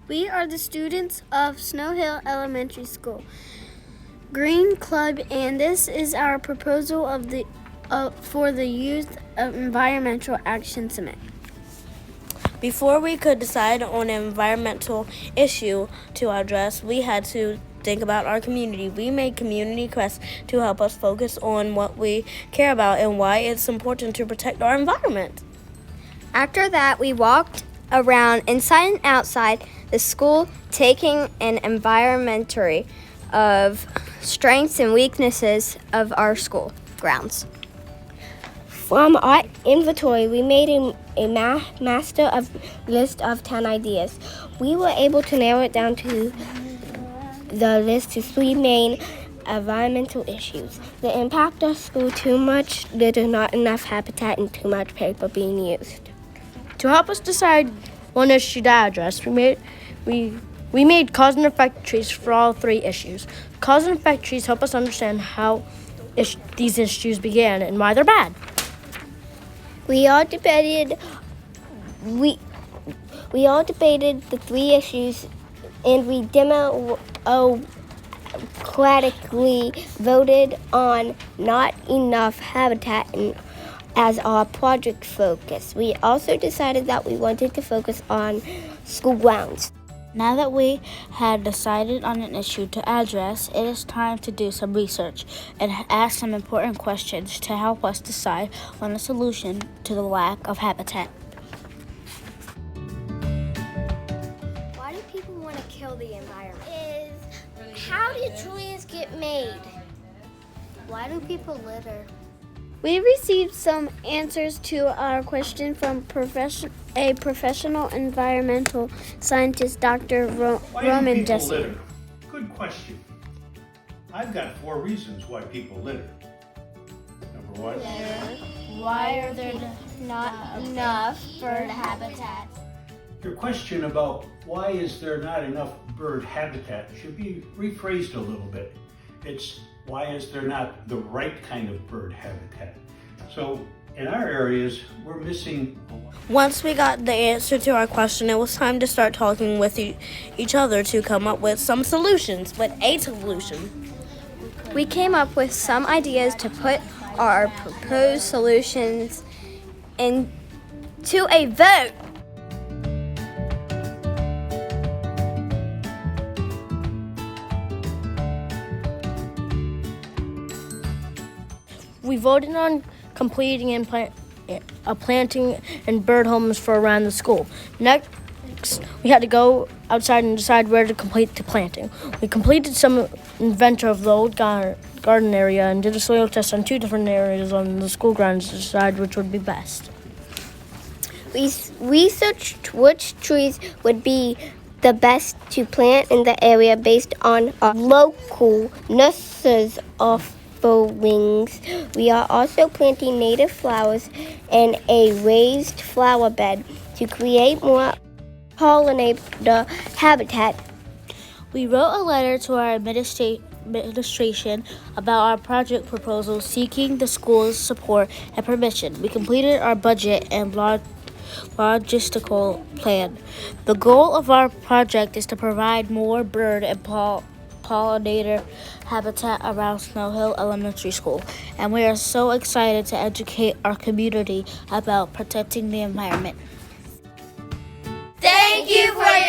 We are the students of Snow Hill Elementary School Green Club, and this is our proposal for the Youth Environmental Action Summit. Before we could decide on an environmental issue to address, we had to think about our community. We made community quests to help us focus on what we care about and why it's important to protect our environment. After that, we walked around inside and outside the school, taking an inventory of strengths and weaknesses of our school grounds. From our inventory, we made a master of list of 10 ideas. We were able to narrow it down to the list to 3 main environmental issues: the impact of school, too much litter, not enough habitat, and too much paper being used. To help us decide one issue to address, we made cause and effect trees for all 3 issues. Cause and effect trees help us understand how these issues began and why they're bad. We all debated the 3 issues, and we democratically voted on not enough habitat as our project focus. We also decided that we wanted to focus on school grounds. Now that we had decided on an issue to address, it is time to do some research and ask some important questions to help us decide on a solution to the lack of habitat. Why do people want to kill the environment? How do trees get made? Why do people litter? We received some answers to our question from a professional environmental scientist, Dr. Roman Jesse. Litter? Good question. I've got 4 reasons why people litter. Number 1. Why are there not enough bird habitats? Your question about why is there not enough bird habitat should be rephrased a little bit. It's why is there not the right kind of bird habitat? So in our areas, we're missing a lot. Once we got the answer to our question, it was time to start talking with each other to come up with some solutions, with a solution. We came up with some ideas to put our proposed solutions into a vote. We voted on completing and planting and bird homes for around the school. Next, we had to go outside and decide where to complete the planting. We completed some inventory of the old garden area and did a soil test on 2 different areas on the school grounds to decide which would be best. We researched which trees would be the best to plant in the area based on our local nurses of wings. We are also planting native flowers in a raised flower bed to create more pollinator habitat. We wrote a letter to our administration about our project proposal seeking the school's support and permission. We completed our budget and logistical plan. The goal of our project is to provide more bird and pollinator habitat around Snow Hill Elementary School, and we are so excited to educate our community about protecting the environment. Thank you for your